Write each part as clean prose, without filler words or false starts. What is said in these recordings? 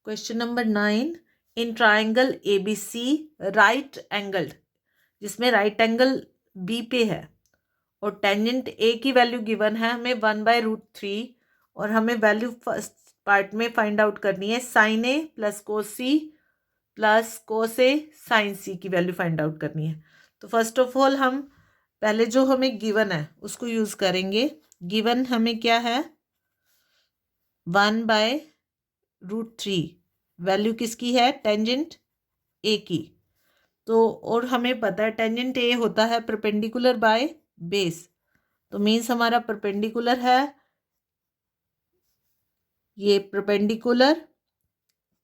Question number 9, in triangle ABC right angled, जिसमें right angle B पे है और टेंजेंट ए की वैल्यू गिवन है हमें 1/√3 और हमें वैल्यू फर्स्ट पार्ट में फाइंड आउट करनी है sine A plus cos C plus cos A sine C की वैल्यू फाइंड आउट करनी है। तो फर्स्ट ऑफ ऑल हम पहले जो हमें गिवन है उसको यूज़ करेंगे। गिवन हमें क्या है 1/√3, वैल्यू किसकी है टेंजेंट ए की। तो और हमें पता है टेंजेंट ए होता है परपेंडिकुलर बाय बेस, तो मीन्स हमारा परपेंडिकुलर है ये परपेंडिकुलर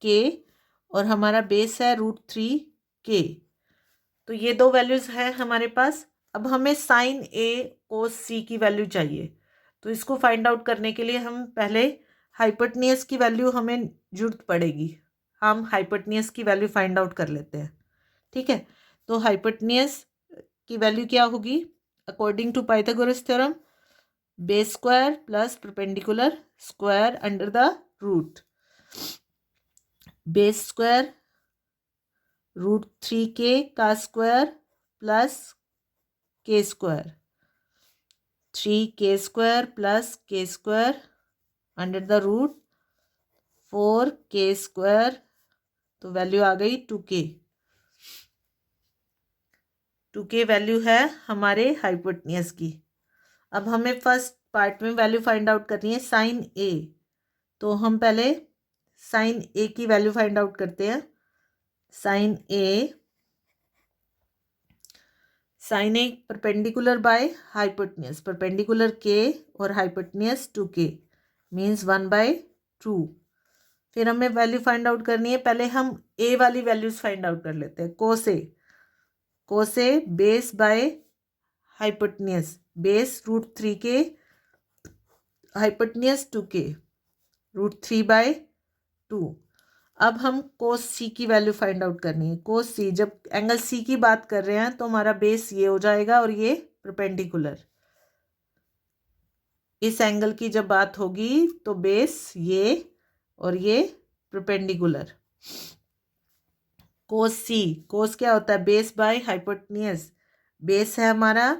के और हमारा बेस है √3 के। तो ये दो वैल्यूज हैं हमारे पास। अब हमें साइन ए कोस सी की वैल्यू चाहिए, तो इसको फाइंड आउट करने के लिए हम पहले हाइपोटेन्यूज की वैल्यू हमें जरूरत पड़ेगी। हम हाइपोटेन्यूज की वैल्यू फाइंड आउट कर लेते हैं, ठीक है। तो हाइपोटेन्यूज की वैल्यू क्या होगी according to Pythagoras theorem, base square plus perpendicular square under the root. Base square √3 के का स्क्वायर प्लस के स्क्वायर, 3 के स्क्वायर प्लस के स्क्वायर अंडर द रूट 4 के स्क्वायर। तो वैल्यू आ गई 2k। 2k वैल्यू है हमारे हाइपोटेन्यूज की। अब हमें फर्स्ट पार्ट में वैल्यू फाइंड आउट करनी है साइन ए, तो हम पहले साइन ए की वैल्यू फाइंड आउट करते हैं। Sine A perpendicular by hypotenuse, perpendicular के और हाइपोटेन्यूज 2k मीन्स 1/2। फिर हमें वैल्यू फाइंड आउट करनी है, पहले हम ए वाली वैल्यूज फाइंड आउट कर लेते हैं। कोस ए बेस बाय हाइपोटेन्यूज, बेस √3 के हाइपोटेन्यूज 2k √3/2। अब हम कोस सी की वैल्यू फाइंड आउट करनी है। कोस सी, जब एंगल सी की बात कर रहे हैं तो हमारा बेस ये हो जाएगा और ये परपेंडिकुलर। इस एंगल की जब बात होगी तो बेस ये और ये परपेंडिकुलर। कोस सी, कोस क्या होता है बेस बाय हाइपोटेन्यूज, बेस है हमारा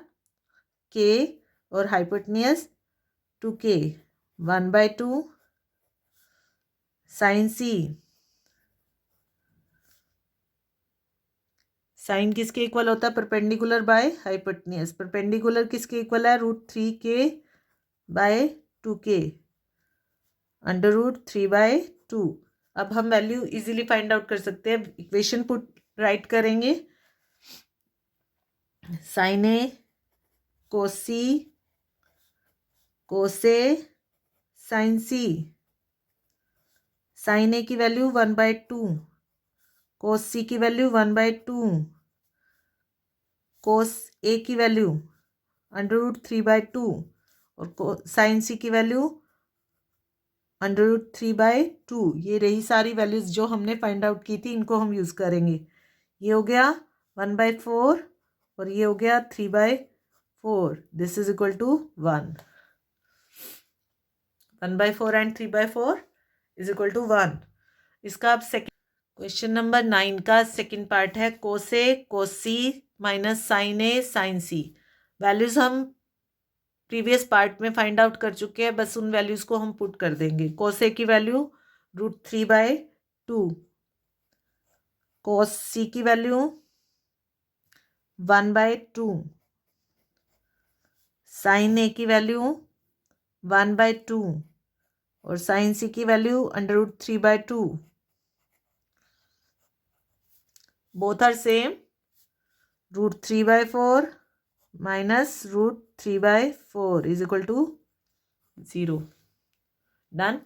के और हाइपोटेन्यूज 2k 1/2। साइन सी, साइन किसके इक्वल होता है परपेंडिकुलर बाय हाइपोटेन्यूज, परपेंडिकुलर किसके इक्वल है √3k/2k अंडर √3/2। अब हम वैल्यू इजीली फाइंड आउट कर सकते हैं, इक्वेशन पुट राइट करेंगे। Sign A cos C cos A sine C, sign ए की वैल्यू 1/2, कोस सी की वैल्यू 1/2, कोस ए की वैल्यू अंडर √3/2 और साइन सी की वैल्यू अंडर √3/2। ये रही सारी वैल्यूज जो हमने फाइंड आउट की थी, इनको हम यूज़ करेंगे। ये हो गया 1/4 और ये हो गया 3/4। This is equal to 1। 1/4 and 3/4 is equal to 1। इसका अब सेकेंड क्वेश्चन नंबर 9 का सेकेंड पार्ट है कोस ए कोस सी माइनस साइन ए साइन सी। वैल्यूज हम प्रीवियस पार्ट में फाइंड आउट कर चुके हैं, बस उन वैल्यूज को हम पुट कर देंगे। कोस ए की वैल्यू √3/2, कोस सी की वैल्यू 1/2, साइन ए की वैल्यू 1/2 और साइन सी की value under √3/2। Both are same, √3/4 minus √3/4 is equal to 0। Done.